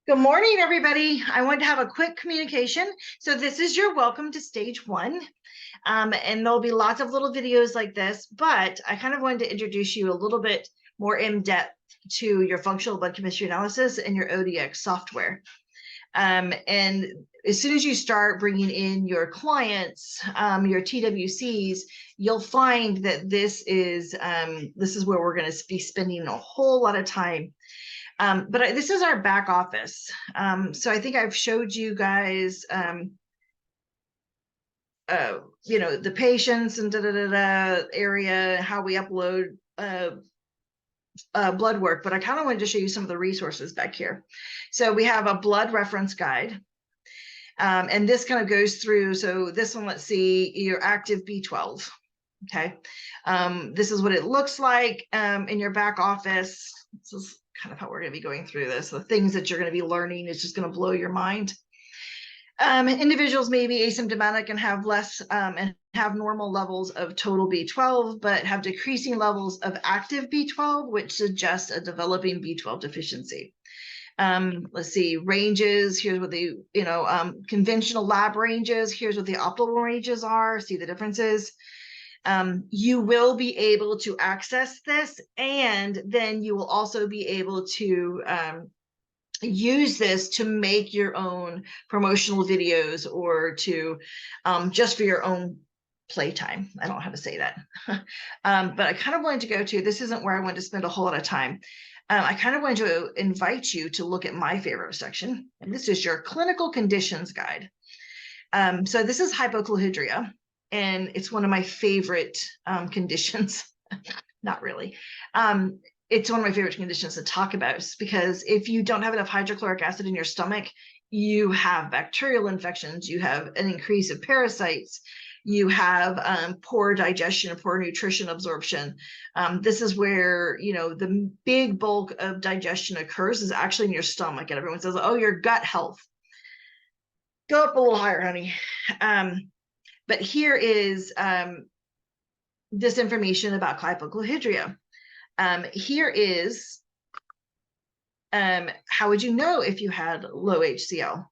Good morning, everybody. I want to have a quick communication. So this is your welcome to stage one. And there'll be lots of little videos like this, but I kind of wanted to introduce you a little bit more in depth to your functional blood chemistry analysis and your ODX software. And as soon as you start bringing in your clients, your TWCs, you'll find that this is where we're going to be spending a whole lot of time. But this is our back office. So I think I've showed you guys, the patients and area, how we upload blood work, but I kind of wanted to show you some of the resources back here. So we have a blood reference guide. And this kind of goes through, so this one, let's see, your active B12. Okay. This is what it looks like in your back office. This is kind of how we're going to be going through this. The things that you're going to be learning is just going to blow your mind. Individuals may be asymptomatic and have less and have normal levels of total B12, but have decreasing levels of active B12, which suggests a developing B12 deficiency. Let's see, ranges. Here's what the conventional lab ranges. Here's what the optimal ranges are. See the differences. You will be able to access this, and then you will also be able to use this to make your own promotional videos or to just for your own playtime. I don't know how to say that. But I kind of wanted to go to, this isn't where I want to spend a whole lot of time. I kind of wanted to invite you to look at my favorite section, and this is your clinical conditions guide. So this is hypochlorhydria. And it's one of my favorite conditions. Not really. It's one of my favorite conditions to talk about, because if you don't have enough hydrochloric acid in your stomach, you have bacterial infections, you have an increase of parasites, you have poor digestion, poor nutrition absorption. This is where, the big bulk of digestion occurs is actually in your stomach. And everyone says, oh, your gut health. Go up a little higher, honey. But here is this information about hypochlorhydria. Here is how would you know if you had low HCl?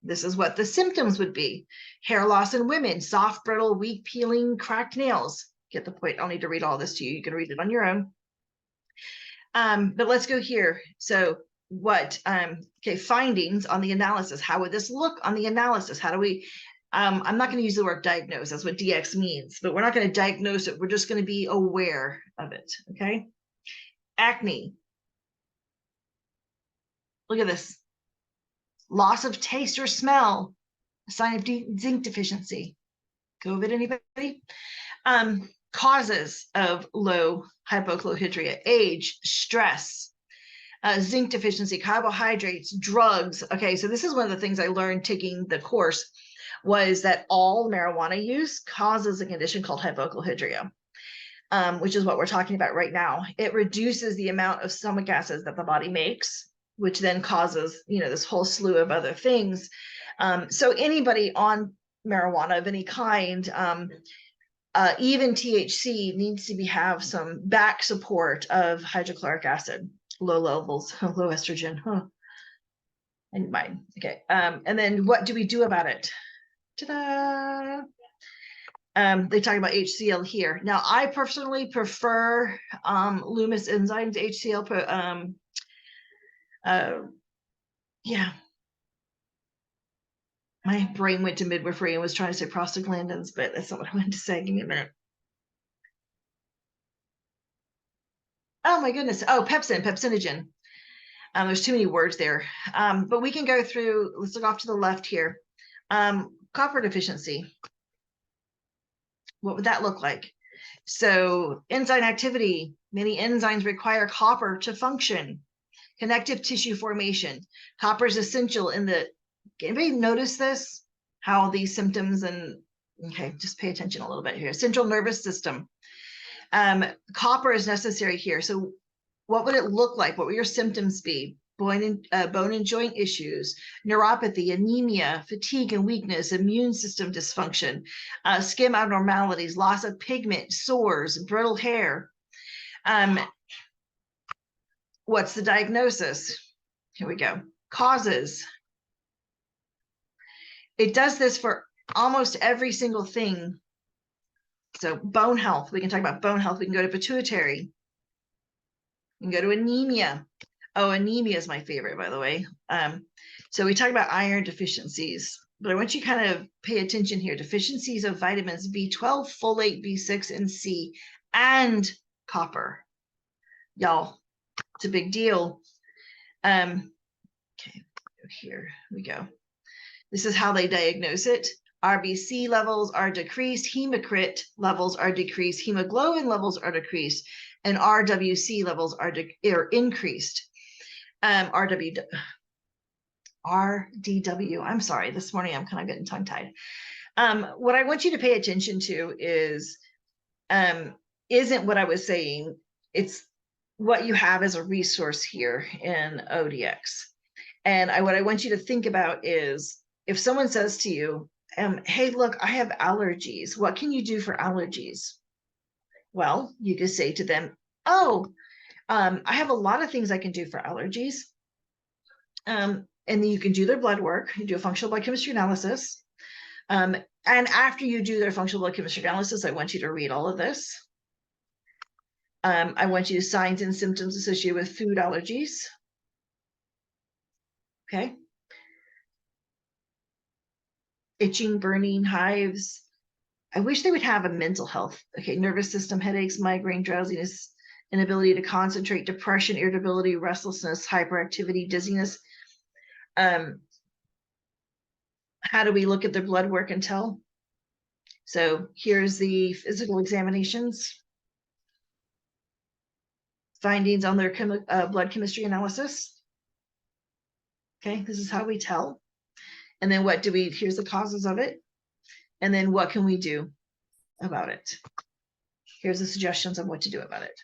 This is what the symptoms would be. Hair loss in women, soft, brittle, weak, peeling, cracked nails. Get the point. I'll need to read all this to you. You can read it on your own. But let's go here. So what, findings on the analysis. How would this look on the analysis? How do we, I'm not going to use the word diagnose. That's what DX means, but we're not going to diagnose it. We're just going to be aware of it. Okay. Acne. Look at this. Loss of taste or smell, a sign of zinc deficiency. COVID, anybody? Causes of low hypochlorhydria: age, stress, zinc deficiency, carbohydrates, drugs. Okay, so this is one of the things I learned taking the course, was that all marijuana use causes a condition called hypochlorhydria, which is what we're talking about right now. It reduces the amount of stomach acids that the body makes, which then causes, this whole slew of other things. So anybody on marijuana of any kind, even THC, needs to have some back support of hydrochloric acid, low levels, low estrogen. And mine. Okay. And then what do we do about it? Ta-da! They talk about HCl here. Now, I personally prefer Loomis enzymes, HCl. Yeah. My brain went to midwifery and was trying to say prostaglandins, but that's not what I wanted to say. Give me a minute. Oh my goodness. Oh, pepsinogen. There's too many words there. But we can go through, let's look off to the left here. Copper deficiency. What would that look like? So enzyme activity, many enzymes require copper to function. Connective tissue formation. Copper is essential in the, anybody notice this? How these symptoms and, okay, just pay attention a little bit here. Central nervous system. Copper is necessary here. So what would it look like? What would your symptoms be? Bone and joint issues, neuropathy, anemia, fatigue and weakness, immune system dysfunction, skin abnormalities, loss of pigment, sores, brittle hair. What's the diagnosis? Here we go. Causes. It does this for almost every single thing. So bone health, we can talk about bone health. We can go to pituitary. We can go to anemia. Oh, anemia is my favorite, by the way. So we talk about iron deficiencies, but I want you to kind of pay attention here. Deficiencies of vitamins B12, folate, B6, and C, and copper. Y'all, it's a big deal. Okay, here we go. This is how they diagnose it. RBC levels are decreased, hematocrit levels are decreased, hemoglobin levels are decreased, and RWC levels are increased. RDW, I'm sorry, this morning I'm kind of getting tongue-tied. What I want you to pay attention to is, isn't what I was saying, it's what you have as a resource here in ODX. And what I want you to think about is, if someone says to you, hey, look, I have allergies. What can you do for allergies? Well, you could say to them, oh, I have a lot of things I can do for allergies. And then you can do their blood work, you do a functional blood chemistry analysis. And after you do their functional blood chemistry analysis, I want you to read all of this. I want you to signs and symptoms associated with food allergies. Okay. Itching, burning, hives. I wish they would have a mental health. Okay, nervous system, headaches, migraine, drowsiness, inability to concentrate, depression, irritability, restlessness, hyperactivity, dizziness. How do we look at their blood work and tell? So here's the physical examinations. Findings on their blood chemistry analysis. Okay, this is how we tell. And then what do we, here's the causes of it. And then what can we do about it? Here's the suggestions on what to do about it.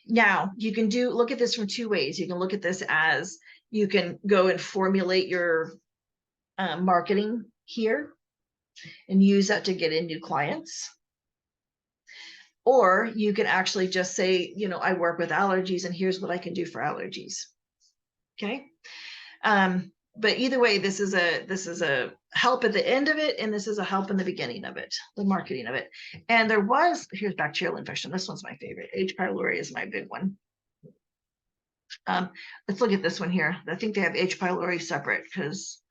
Now you can look at this from two ways. You can look at this as, you can go and formulate your marketing here and use that to get in new clients. Or you can actually just say, you know, I work with allergies and here's what I can do for allergies. Okay. But either way, this is a help at the end of it, and this is a help in the beginning of it, the marketing of it. And here's bacterial infection. This one's my favorite. H. pylori is my big one. Let's look at this one here. I think they have H. pylori separate, because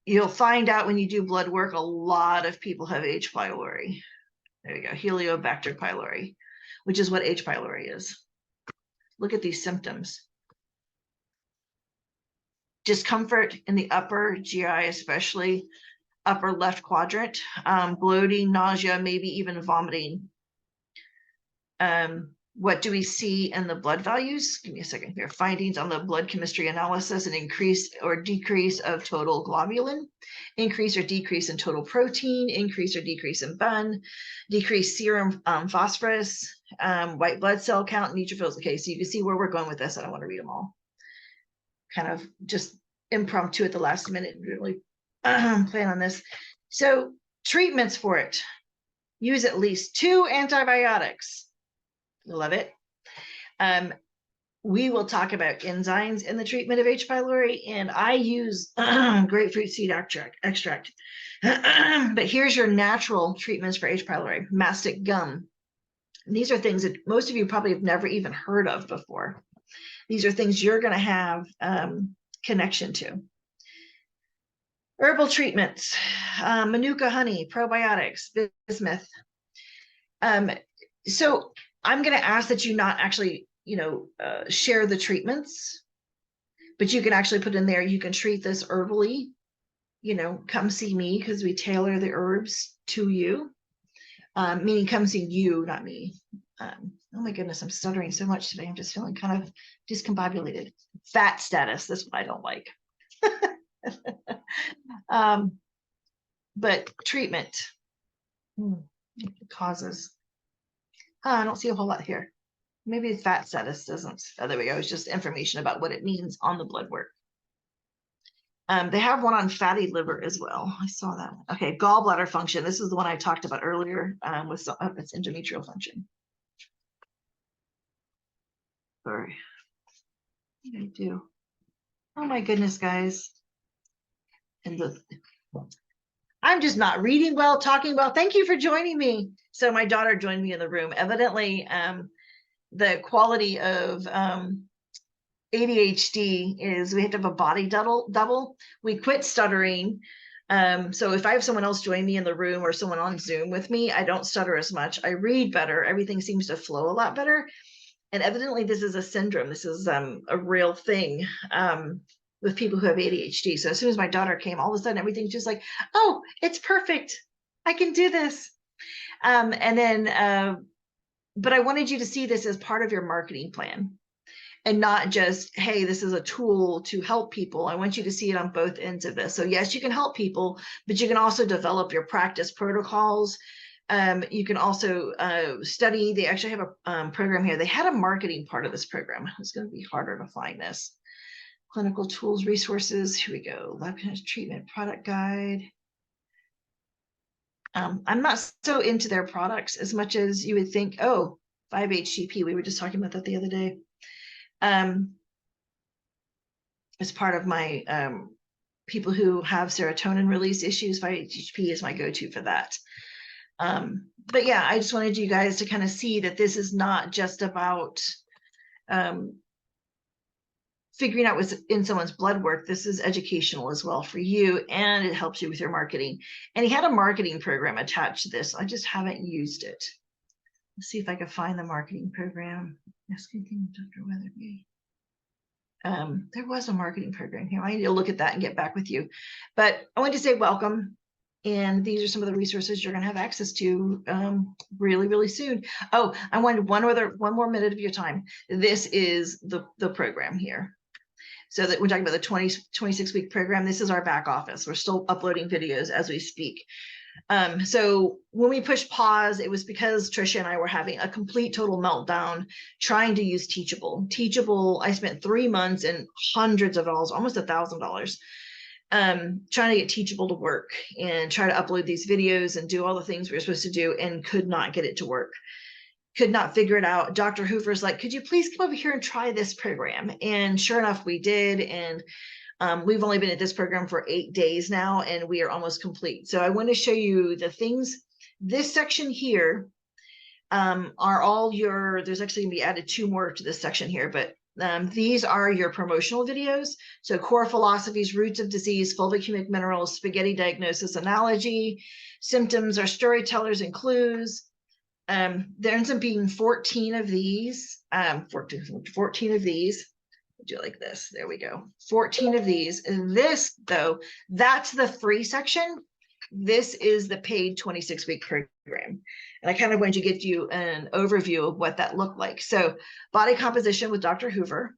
you'll find out when you do blood work, a lot of people have H. pylori. There you go, Helicobacter pylori, which is what H. pylori is. Look at these symptoms. Discomfort in the upper GI, especially upper left quadrant, bloating, nausea, maybe even vomiting. What do we see in the blood values? Give me a second here. Findings on the blood chemistry analysis: an increase or decrease of total globulin, increase or decrease in total protein, increase or decrease in BUN, decrease serum phosphorus, white blood cell count, neutrophils. Okay, so you can see where we're going with this. I don't want to read them all. Kind of just impromptu at the last minute, really plan on this. So treatments for it: use at least 2 antibiotics. Love it. We will talk about enzymes in the treatment of H. pylori, and I use grapefruit seed extract. But here's your natural treatments for H. pylori: mastic gum. And these are things that most of you probably have never even heard of before. These are things you're going to have connection to. Herbal treatments: manuka honey, probiotics, bismuth. So I'm going to ask that you not actually, share the treatments, but you can actually put in there, you can treat this herbally, come see me, because we tailor the herbs to you, meaning come see you, not me. Oh my goodness, I'm stuttering so much today. I'm just feeling kind of discombobulated. Fat status, that's what I don't like. But treatment, causes. I don't see a whole lot here. Maybe fat status doesn't. Oh, there we go. It's just information about what it means on the blood work. They have one on fatty liver as well. I saw that one. Okay, gallbladder function. This is the one I talked about earlier with its endometrial function. Sorry. What did I do? Oh my goodness, guys. And I'm just not reading well, talking well. Thank you for joining me. So my daughter joined me in the room. Evidently, the quality of ADHD is we have to have a body double. We quit stuttering. So if I have someone else join me in the room or someone on Zoom with me, I don't stutter as much. I read better. Everything seems to flow a lot better. And evidently this is a syndrome. This is a real thing with people who have ADHD. So as soon as my daughter came, all of a sudden everything's just like, oh, it's perfect. I can do this. And then, but I wanted you to see this as part of your marketing plan and not just, hey, this is a tool to help people. I want you to see it on both ends of this. So yes, you can help people, but you can also develop your practice protocols. You can also study. They actually have a program here. They had a marketing part of this program. It's going to be harder to find this. Clinical tools, resources. Here we go. Lab treatment product guide. I'm not so into their products as much as you would think. Oh, 5-HTP. We were just talking about that the other day. As part of my people who have serotonin release issues, 5-HTP is my go-to for that. But yeah, I just wanted you guys to kind of see that this is not just about figuring out what's in someone's blood work. This is educational as well for you, and it helps you with your marketing. And he had a marketing program attached to this. I just haven't used it. Let's see if I can find the marketing program. Asking Dr. Weatherby. There was a marketing program here. I need to look at that and get back with you. But I wanted to say welcome. And these are some of the resources you're going to have access to really, really soon. Oh, I wanted one more minute of your time. This is the program here. So that we're talking about the 26-week program. This is our back office. We're still uploading videos as we speak. So when we pushed pause, it was because Trisha and I were having a complete total meltdown trying to use Teachable. Teachable, I spent 3 months and hundreds of dollars, almost $1,000, trying to get Teachable to work and try to upload these videos and do all the things we were supposed to do and could not get it to work. Could not figure it out. Dr. Hoover's like, could you please come over here and try this program? And sure enough, we did. And we've only been at this program for 8 days now, and we are almost complete. So I want to show you the things. This section here are all your, there's actually going to be added 2 more to this section here, but these are your promotional videos. So core philosophies, roots of disease, fulvic minerals, spaghetti diagnosis, analogy, symptoms are storytellers and clues. There ends up being 14 of these, 14 of these. Do like this. There we go. 14 of these. And this, though, that's the free section. This is the paid 26-week program. And I kind of wanted to give you an overview of what that looked like. So body composition with Dr. Hoover.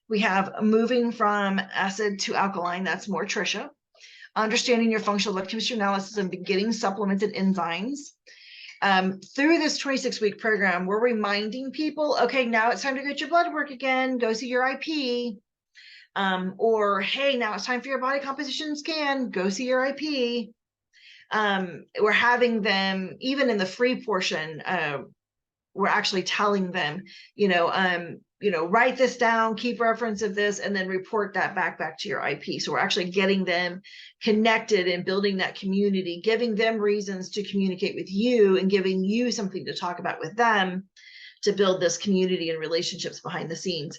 We have moving from acid to alkaline. That's more Trisha. Understanding your functional electrochemistry analysis and beginning supplemented enzymes. Through this 26-week program, we're reminding people, okay, now it's time to get your blood work again, go see your IP. Or, hey, now it's time for your body composition scan, go see your IP. We're having them, even in the free portion, we're actually telling them, write this down, keep reference of this, and then report that back to your IP. So we're actually getting them connected and building that community, giving them reasons to communicate with you and giving you something to talk about with them to build this community and relationships behind the scenes.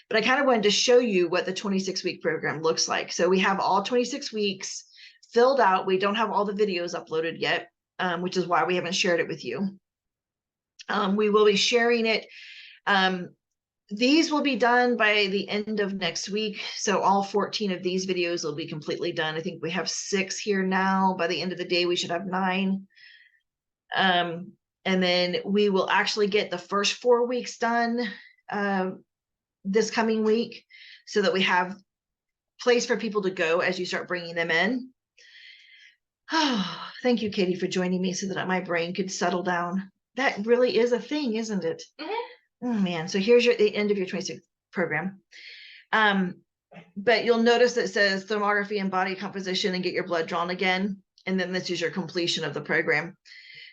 But I kind of wanted to show you what the 26-week program looks like. So we have all 26 weeks filled out. We don't have all the videos uploaded yet, which is why we haven't shared it with you. We will be sharing it. These will be done by the end of next week. So all 14 of these videos will be completely done. I think we have 6 here now. By the end of the day, we should have 9. And then we will actually get the first 4 weeks done this coming week so that we have place for people to go as you start bringing them in. Oh, thank you, Katie, for joining me so that my brain could settle down. That really is a thing, isn't it? Mm-hmm. Oh man, so here's the end of your 26 program. But you'll notice that it says thermography and body composition and get your blood drawn again. And then this is your completion of the program.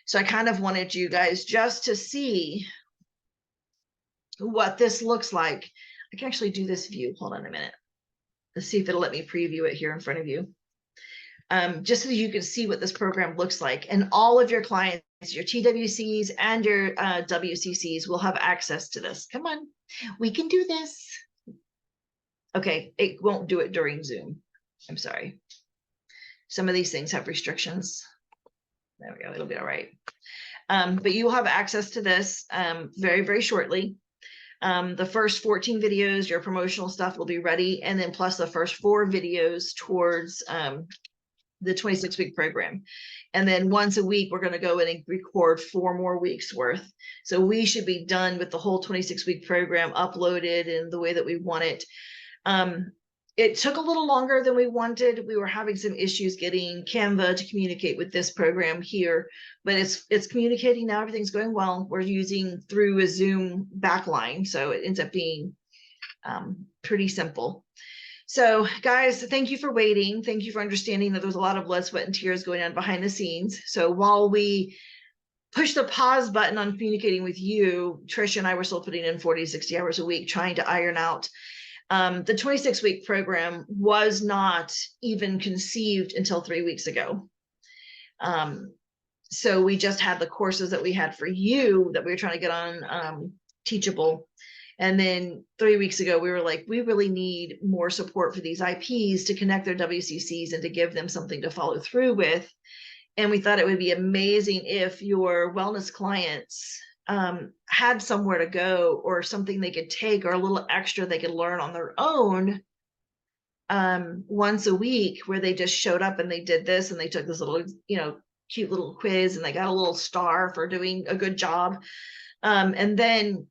So I kind of wanted you guys just to see what this looks like. I can actually do this view. Hold on a minute. Let's see if it'll let me preview it here in front of you. Just so you can see what this program looks like. And all of your clients, your TWCs and your WCCs will have access to this. Come on, we can do this. Okay, it won't do it during Zoom. I'm sorry. Some of these things have restrictions. There we go, it'll be all right. But you will have access to this very, very shortly. The first 14 videos, your promotional stuff will be ready. And then plus the first 4 videos towards the 26-week program. And then once a week, we're going to go in and record 4 more weeks worth. So we should be done with the whole 26-week program uploaded in the way that we want it. It took a little longer than we wanted. We were having some issues getting Canva to communicate with this program here, but it's communicating now. Everything's going well. We're using through a Zoom backline, so it ends up being pretty simple. So guys, thank you for waiting. Thank you for understanding that there's a lot of blood, sweat, and tears going on behind the scenes. So while we push the pause button on communicating with you, Tricia and I were still putting in 40 to 60 hours a week trying to iron out. The 26-week program was not even conceived until 3 weeks ago. So we just had the courses that we had for you that we were trying to get on Teachable. And then 3 weeks ago, we were like, we really need more support for these IPs to connect their WCCs and to give them something to follow through with. And we thought it would be amazing if your wellness clients had somewhere to go or something they could take or a little extra they could learn on their own once a week, where they just showed up and they did this and they took this little, cute little quiz and they got a little star for doing a good job. And then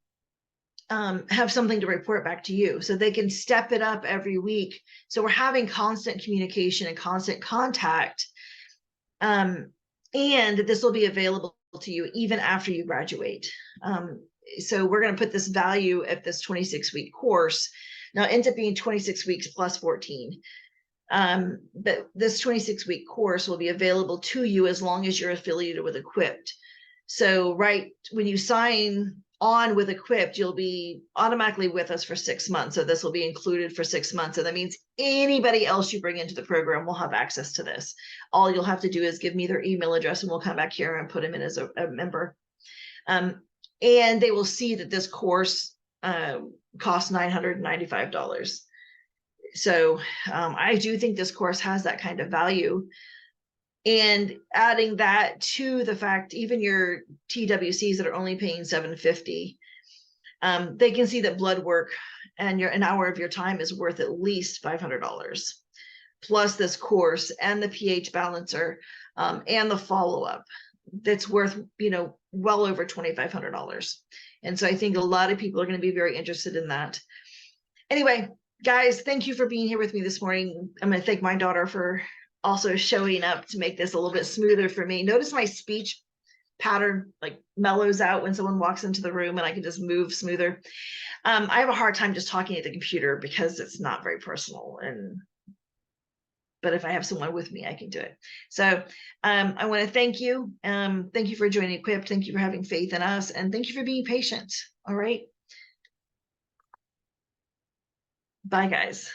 have something to report back to you so they can step it up every week. So we're having constant communication and constant contact. And this will be available to you even after you graduate. So we're going to put this value at this 26-week course. Now it ends up being 26 weeks plus 14. But this 26-week course will be available to you as long as you're affiliated with Equipped. So right when you sign on with Equipped, you'll be automatically with us for 6 months. So this will be included for 6 months. And that means anybody else you bring into the program will have access to this. All you'll have to do is give me their email address and we'll come back here and put them in as a member. And they will see that this course costs $995. So I do think this course has that kind of value. And adding that to the fact, even your TWCs that are only paying $750, they can see that blood work and an hour of your time is worth at least $500, plus this course and the pH balancer and the follow-up. That's worth, well over $2,500. And so I think a lot of people are going to be very interested in that. Anyway, guys, thank you for being here with me this morning. I'm going to thank my daughter for also showing up to make this a little bit smoother for me. Notice my speech pattern like mellows out when someone walks into the room and I can just move smoother. I have a hard time just talking at the computer because it's not very personal. But if I have someone with me, I can do it. So I want to thank you. Thank you for joining Equipped. Thank you for having faith in us. And thank you for being patient. All right. Bye, guys.